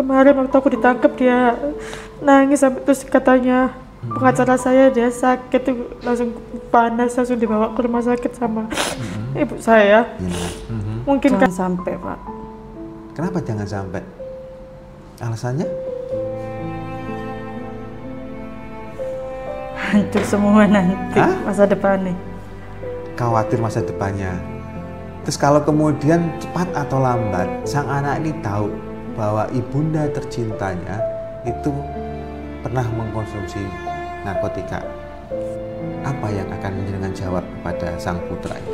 kemarin waktu aku ditangkap dia nangis sampai terus katanya pengacara saya dia sakit tuh langsung panas langsung dibawa ke rumah sakit sama ibu saya. Mungkin Jangan sampai Pak. Kenapa jangan sampai? Alasannya? Hancur semua nanti masa depan nih. Khawatir masa depannya. Terus kalau kemudian cepat atau lambat sang anak ini tahu bahwa ibunda tercintanya itu pernah mengkonsumsi narkotika, apa yang akan jenengan jawab kepada sang putra ini?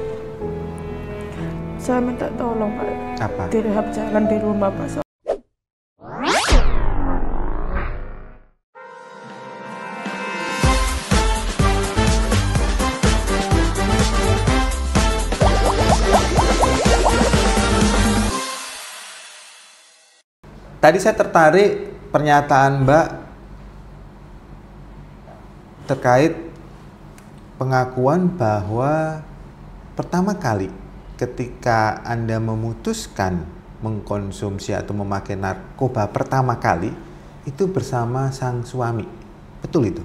saya minta tolong Pak, Apa? direhab jalan di rumah Pak. Tadi saya tertarik pernyataan Mbak terkait pengakuan bahwa pertama kali ketika Anda memutuskan mengkonsumsi atau memakai narkoba pertama kali itu bersama sang suami. Betul itu?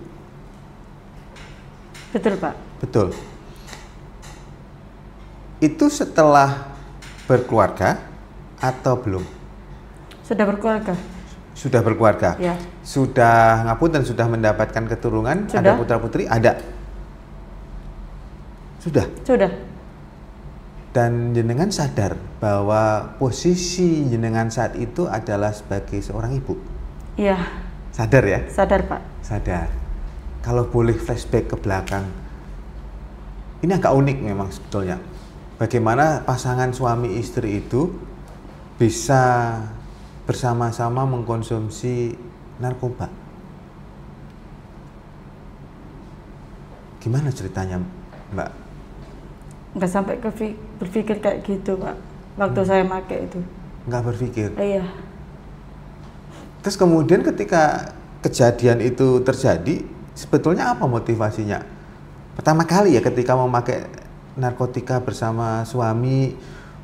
Betul Pak. Betul. Itu setelah berkeluarga atau belum? Sudah berkeluarga? Sudah berkeluarga? Ya. Sudah ngapunten, sudah mendapatkan keturunan? Sudah. Ada putra-putri? Ada? Sudah? Sudah. Dan jenengan sadar bahwa posisi jenengan saat itu adalah sebagai seorang ibu? Iya. Sadar ya? Sadar Pak. Sadar. Kalau boleh flashback ke belakang, ini agak unik memang sebetulnya. Bagaimana pasangan suami istri itu bisa bersama-sama mengkonsumsi narkoba? Gimana ceritanya Mbak? Nggak sampai berpikir kayak gitu Pak, waktu saya pakai itu. Nggak berpikir? Iya. Terus kemudian ketika kejadian itu terjadi, sebetulnya apa motivasinya? Pertama kali ya ketika memakai narkotika bersama suami,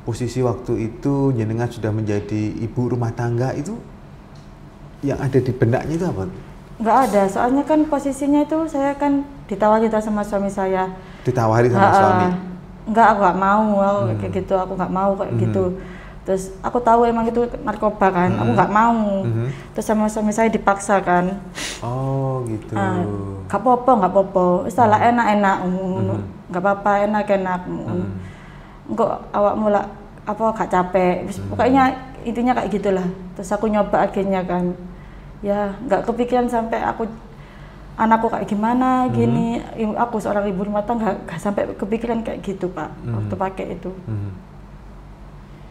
posisi waktu itu jenengan sudah menjadi ibu rumah tangga, itu yang ada di benaknya itu apa? Nggak ada, soalnya kan posisinya itu saya kan ditawari sama suami saya. Ditawari sama suami? Enggak, aku nggak mau, kayak gitu, aku nggak mau kayak gitu. Terus aku tahu emang itu narkoba kan, aku nggak mau. Terus sama suami saya dipaksa kan. Oh gitu. Nggak apa-apa, salah enak-enak, nggak apa-apa, enak-enak. Enggak awak mulai apa gak capek, pokoknya intinya kayak gitulah. Terus aku nyoba akhirnya kan, ya nggak kepikiran sampai aku anakku kayak gimana gini. Aku seorang ibu rumah tangga nggak sampai kepikiran kayak gitu Pak waktu pakai itu.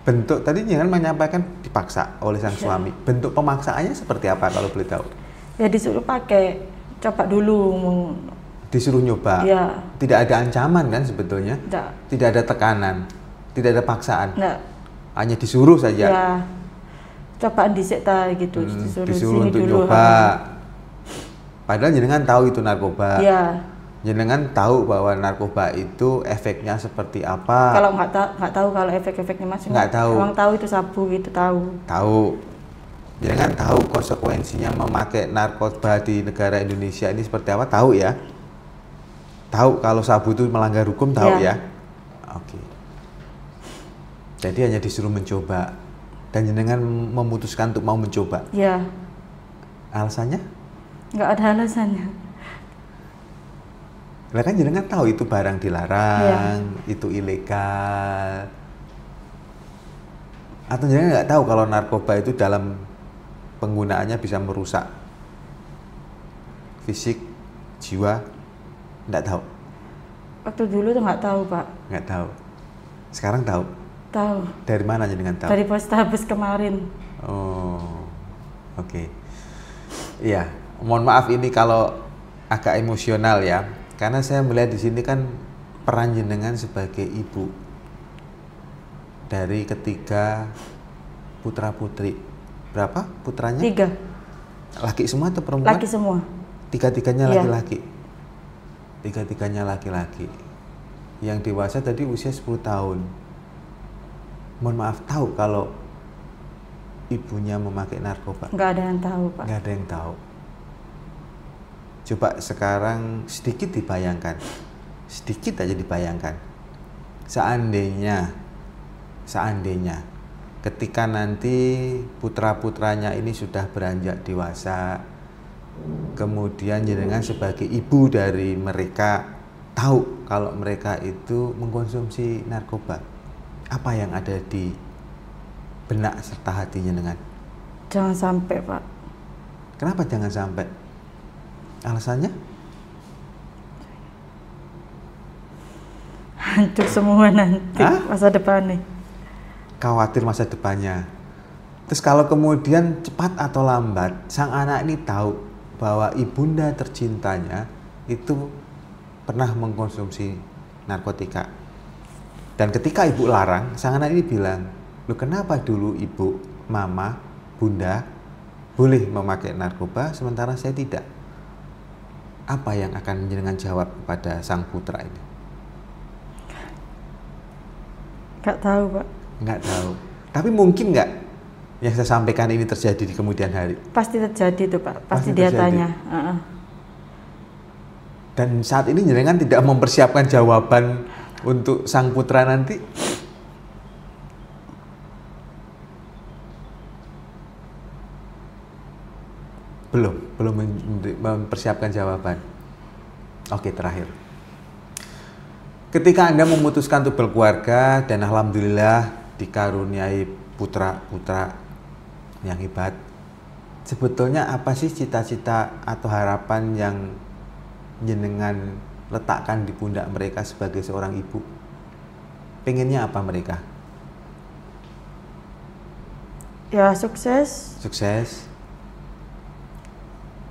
Bentuk tadi jangan menyampaikan dipaksa oleh sang suami. Bentuk pemaksaannya seperti apa kalau boleh tahu? Ya disuruh pakai, coba dulu. Disuruh nyoba. Ya. Tidak ada ancaman kan sebetulnya? Nggak. Tidak ada tekanan, tidak ada paksaan. Nggak. Hanya disuruh saja. Ya. Cobaan dhisik ta gitu, disuruh sini untuk dulu. nyoba. Padahal jenengan tahu itu narkoba. Ya. Jenengan tahu bahwa narkoba itu efeknya seperti apa? Kalau nggak tahu kalau efek-efeknya masih nggak tahu. Emang tahu itu sabu itu tahu. Tahu. Jenengan tahu konsekuensinya memakai narkoba di negara Indonesia ini seperti apa? Tahu ya? Tahu kalau sabu itu melanggar hukum, tahu ya? Oke. Jadi hanya disuruh mencoba dan jenengan memutuskan untuk mau mencoba. Ya. Alasannya? Nggak ada alasannya. Lah kan jenengan tahu itu barang dilarang, itu ilegal. Atau jenengan nggak tahu kalau narkoba itu dalam penggunaannya bisa merusak fisik, jiwa? Nggak tahu? Waktu dulu tuh nggak tahu Pak. Nggak tahu. Sekarang tahu? Tahu. Dari mana jenengan tahu? Dari Polrestabes kemarin. Oh, oke. Iya, mohon maaf ini kalau agak emosional ya. Karena saya melihat di sini kan peran jenengan sebagai ibu dari ketiga putra-putri. Berapa putranya? 3. Laki semua atau perempuan? Laki semua. Tiga-tiganya laki-laki? Tiga-tiganya laki-laki. Yang dewasa tadi usia 10 tahun. Mohon maaf, tahu kalau ibunya memakai narkoba? Nggak ada yang tahu, Pak. Nggak ada yang tahu. Coba sekarang sedikit dibayangkan, sedikit aja dibayangkan. Seandainya ketika nanti putra-putranya ini sudah beranjak dewasa, kemudian jenengan sebagai ibu dari mereka tahu kalau mereka itu mengkonsumsi narkoba, apa yang ada di benak serta hati jenengan? Jangan sampai, Pak. Kenapa jangan sampai? Alasannya? Hancur semua nanti masa depannya. Khawatir masa depannya. Terus kalau kemudian cepat atau lambat sang anak ini tahu bahwa ibunda tercintanya itu pernah mengkonsumsi narkotika. Dan ketika ibu larang, sang anak ini bilang, "Loh, kenapa dulu ibu, mama, bunda boleh memakai narkoba sementara saya tidak?" Apa yang akan jenengan jawab kepada sang putra ini? Nggak tahu, Pak. Nggak tahu. Tapi mungkin nggak yang saya sampaikan ini terjadi di kemudian hari? Pasti terjadi tuh, Pak. Pasti dia terjadi. tanya. Dan saat ini jenengan tidak mempersiapkan jawaban untuk sang putra nanti? Belum mempersiapkan jawaban. Oke, terakhir. Ketika Anda memutuskan untuk berkeluarga dan alhamdulillah dikaruniai putra-putra yang hebat, sebetulnya apa sih cita-cita atau harapan yang jenengan letakkan di pundak mereka sebagai seorang ibu? Pengennya apa mereka? Ya, sukses. Sukses.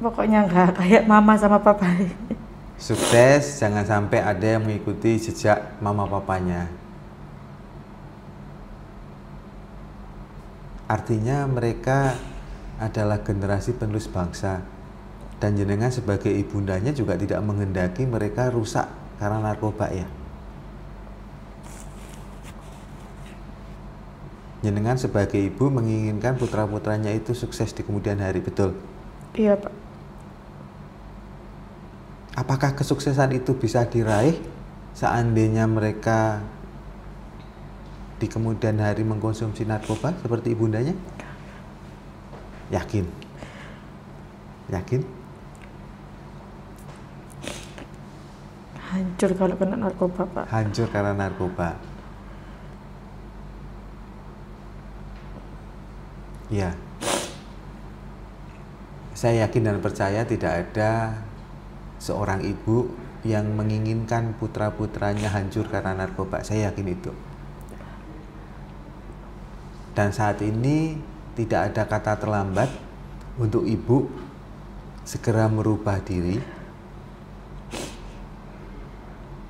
Pokoknya nggak kayak mama sama papa. Sukses, jangan sampai ada yang mengikuti jejak mama papanya. Artinya mereka adalah generasi penerus bangsa. Dan jenengan sebagai ibundanya juga tidak menghendaki mereka rusak karena narkoba ya. Jenengan sebagai ibu menginginkan putra-putranya itu sukses di kemudian hari, betul? Iya, Pak. Apakah kesuksesan itu bisa diraih seandainya mereka di kemudian hari mengkonsumsi narkoba seperti ibundanya? Yakin? Yakin? Hancur kalau kena narkoba, Pak. Hancur karena narkoba. Ya. Saya yakin dan percaya tidak ada seorang ibu yang menginginkan putra-putranya hancur karena narkoba. Saya yakin itu. Dan saat ini tidak ada kata terlambat untuk ibu segera merubah diri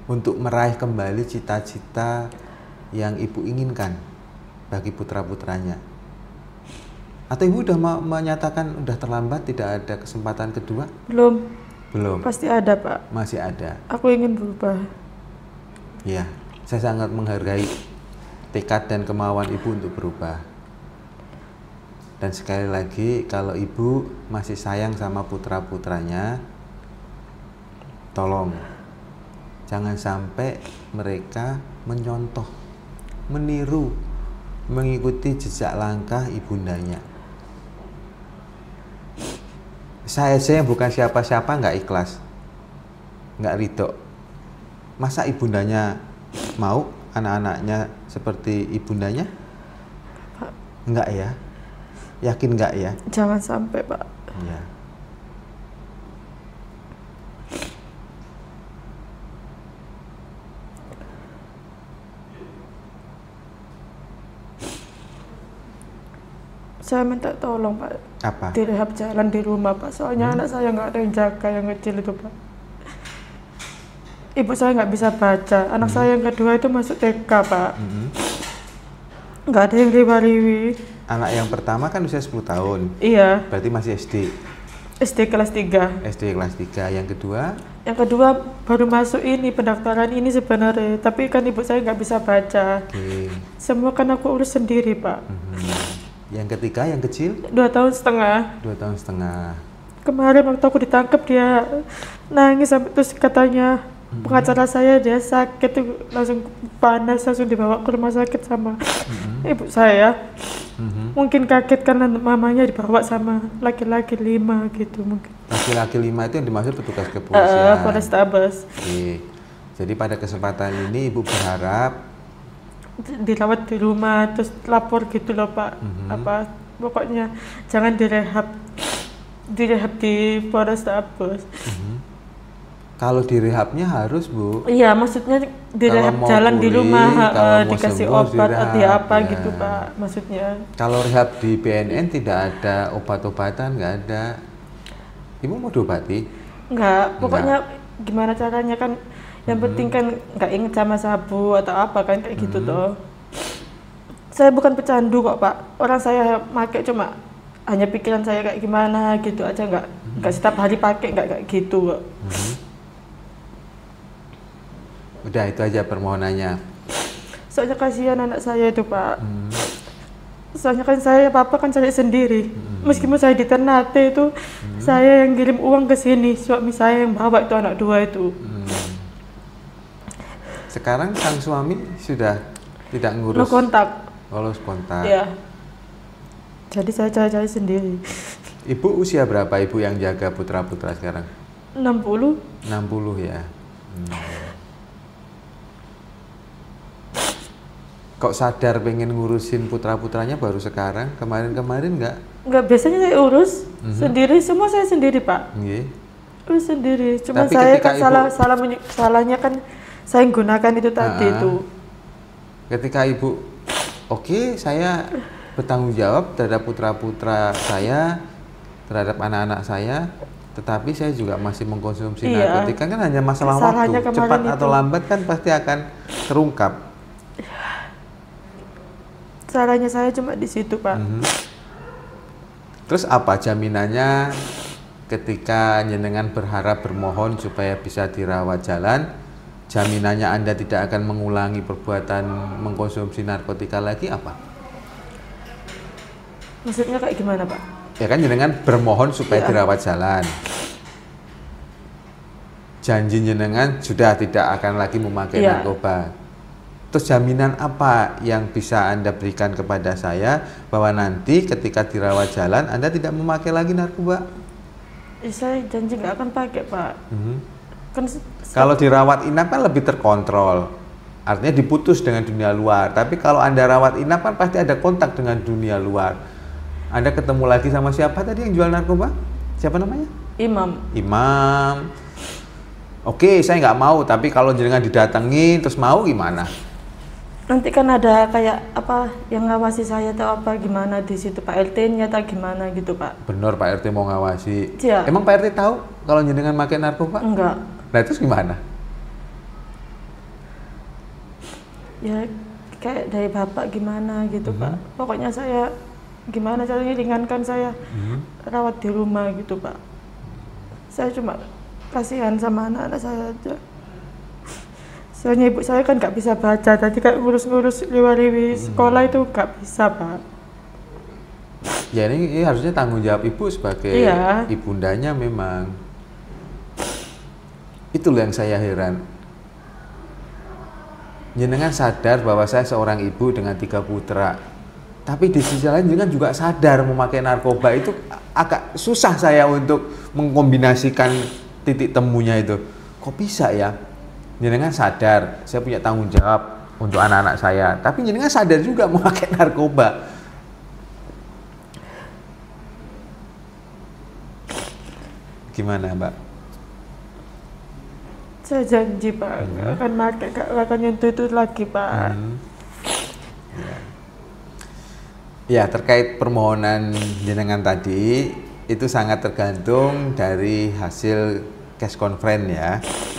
untuk meraih kembali cita-cita yang ibu inginkan bagi putra-putranya. Atau ibu sudah menyatakan sudah terlambat, tidak ada kesempatan kedua? Belum. Belum. Pasti ada, Pak. Masih ada. Aku ingin berubah. Ya, saya sangat menghargai tekad dan kemauan ibu untuk berubah. Dan sekali lagi, kalau ibu masih sayang sama putra-putranya, tolong jangan sampai mereka menyontoh, meniru, mengikuti jejak langkah ibundanya. Saya yang bukan siapa-siapa nggak ikhlas, nggak ridho. Masa ibundanya mau anak-anaknya seperti ibundanya? Enggak ya? Yakin nggak ya? Jangan sampai, Pak. Ya. Saya minta tolong, Pak. Apa? Direhab jalan di rumah, Pak. Soalnya anak saya nggak ada yang jaga, yang kecil itu, Pak. Ibu saya nggak bisa baca. Anak saya yang kedua itu masuk TK, Pak. Nggak ada yang riwa-riwi. Anak yang pertama kan usia 10 tahun. Iya, Berarti masih SD. SD kelas 3. SD kelas 3. Yang kedua? Yang kedua baru masuk ini, pendaftaran ini sebenarnya. Tapi kan ibu saya nggak bisa baca. Oke. Semua kan aku urus sendiri, Pak. Yang ketiga, yang kecil? 2 tahun setengah. 2 tahun setengah. Kemarin waktu aku ditangkap dia nangis sampai terus katanya pengacara saya dia sakit tuh langsung panas, langsung dibawa ke rumah sakit sama ibu saya. Mungkin kaget karena mamanya dibawa sama laki-laki 5 gitu mungkin. Laki-laki 5 itu yang dimaksud petugas kepolisian. Polrestabes. Oke. Jadi pada kesempatan ini ibu berharap Dirawat di rumah terus lapor gitu loh Pak. Apa pokoknya jangan direhab di Polrestabes. kalau direhabnya harus Bu. Iya, maksudnya direhab Kalau mau jalan di pulih, rumah, kalau mau dikasih sembuh, obat direhab, atau apa ya. gitu Pak, maksudnya. Kalau rehab di BNN tidak ada obat-obatan, nggak ada. Ibu mau diobati? Enggak, pokoknya gimana caranya kan, yang penting kan nggak inget sama sabu atau apa kan kayak gitu toh. Saya bukan pecandu kok Pak, orang saya pakai cuma hanya pikiran saya kayak gimana gitu aja, nggak setiap hari pakai, nggak kayak gitu kok. Udah itu aja permohonannya. Soalnya kasihan anak saya itu Pak. Soalnya kan saya apa-apa kan cari sendiri. Meskipun saya di Ternate itu, saya yang kirim uang ke sini, suami saya yang bawa itu anak 2 itu. Sekarang sang suami sudah tidak ngurus. No kontak. Lolos kontak. Ya. Jadi saya cari-cari sendiri. Ibu usia berapa ibu yang jaga putra-putra sekarang? 60. 60 ya. Kok sadar pengen ngurusin putra-putranya baru sekarang? Kemarin-kemarin nggak? Nggak, biasanya saya urus sendiri, semua saya sendiri Pak. Nggih. Urus sendiri. Cuma Tapi saya ketika kan salahnya kan saya gunakan itu tadi itu. Ketika ibu, oke, saya bertanggung jawab terhadap putra-putra saya, terhadap anak-anak saya, tetapi saya juga masih mengkonsumsi narkotika, kan hanya masalah Salahnya waktu. kemarin Cepat itu. atau lambat kan pasti akan terungkap. Salahnya saya cuma di situ Pak. Terus apa jaminannya ketika jenengan berharap bermohon supaya bisa dirawat jalan, jaminannya Anda tidak akan mengulangi perbuatan mengkonsumsi narkotika lagi apa? Maksudnya kayak gimana Pak? Ya kan jenengan bermohon supaya dirawat jalan. Janji jenengan sudah tidak akan lagi memakai narkoba. Terus jaminan apa yang bisa Anda berikan kepada saya bahwa nanti ketika dirawat jalan Anda tidak memakai lagi narkoba? Saya janji nggak akan pakai Pak. Kan Kalau dirawat inap kan lebih terkontrol. Artinya diputus dengan dunia luar. Tapi kalau Anda rawat inap kan pasti ada kontak dengan dunia luar. Anda ketemu lagi sama siapa tadi yang jual narkoba? Siapa namanya? Imam. Oke, saya nggak mau. Tapi kalau jenengan didatangi terus mau gimana? nanti kan ada kayak apa yang ngawasi saya atau apa gimana di situ Pak RT-nya atau gimana gitu Pak. Bener Pak RT mau ngawasi. Iya. Emang Pak RT tahu kalau jenengan pakai narkoba? Enggak. Nah terus gimana? Ya kayak dari bapak gimana gitu Pak. Pokoknya saya gimana caranya ringankan saya rawat di rumah gitu Pak. Saya cuma kasihan sama anak-anak saya aja. Soalnya ibu saya kan nggak bisa baca, tadi kayak ngurus-ngurus liwat-liwi sekolah itu nggak bisa Pak. Ya ini harusnya tanggung jawab ibu sebagai ibundanya memang. Itulah yang saya heran. Jenengan sadar bahwa saya seorang ibu dengan 3 putra. Tapi di sisi lain jenengan juga sadar memakai narkoba itu agak susah saya untuk mengkombinasikan titik temunya itu. Kok bisa ya? Jenengan sadar, saya punya tanggung jawab untuk anak-anak saya. Tapi jenengan sadar juga memakai narkoba. Gimana, Mbak? Saya janji Pak, nggak akan pakai, nggak akan nyentuh itu lagi Pak. Ya, terkait permohonan jenengan tadi, itu sangat tergantung dari hasil case conference ya.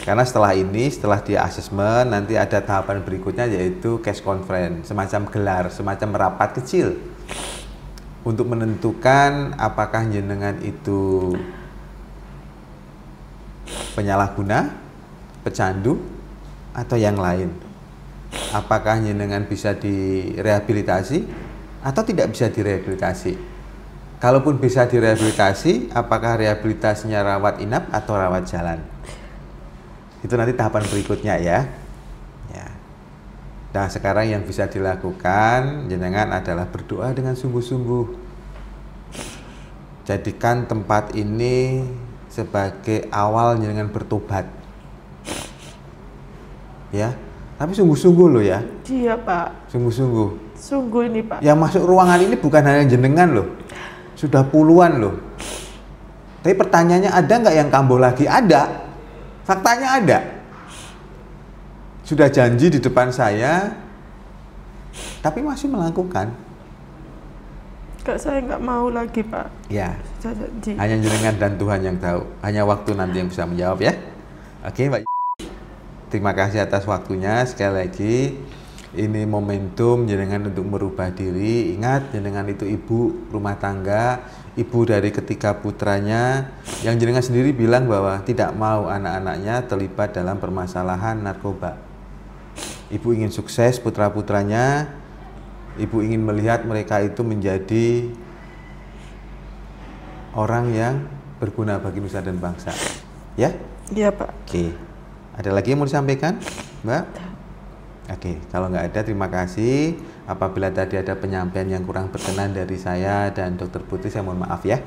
Karena setelah ini, setelah dia asesmen, nanti ada tahapan berikutnya yaitu case conference, semacam gelar, semacam rapat kecil untuk menentukan apakah jenengan itu penyalahguna, pecandu, atau yang lain. Apakah jenengan bisa direhabilitasi atau tidak bisa direhabilitasi? Kalaupun bisa direhabilitasi, apakah rehabilitasinya rawat inap atau rawat jalan? Itu nanti tahapan berikutnya ya. Ya. Nah, sekarang yang bisa dilakukan jenengan adalah berdoa dengan sungguh-sungguh. Jadikan tempat ini sebagai awal jenengan bertobat. Ya, tapi sungguh-sungguh loh ya. Iya Pak, Sungguh-sungguh. sungguh ini Pak. Yang masuk ruangan ini bukan hanya jenengan loh. Sudah puluhan loh. Tapi pertanyaannya, ada nggak yang kambuh lagi? Ada. Faktanya ada. Sudah janji di depan saya, tapi masih melakukan. Saya nggak mau lagi Pak. Ya, Saya janji. hanya jenengan dan Tuhan yang tahu. Hanya waktu nanti yang bisa menjawab ya. Oke, Mbak. Terima kasih atas waktunya. Sekali lagi, ini momentum jenengan untuk merubah diri. Ingat, jenengan itu ibu rumah tangga, ibu dari ketiga putranya, yang jenengan sendiri bilang bahwa tidak mau anak-anaknya terlibat dalam permasalahan narkoba. Ibu ingin sukses putra-putranya, ibu ingin melihat mereka itu menjadi orang yang berguna bagi nusa dan bangsa. Ya? Iya Pak. Oke. Ada lagi yang mau disampaikan, Mbak? Oke, kalau nggak ada, terima kasih. Apabila tadi ada penyampaian yang kurang berkenan dari saya dan Dr. Putri, saya mohon maaf ya.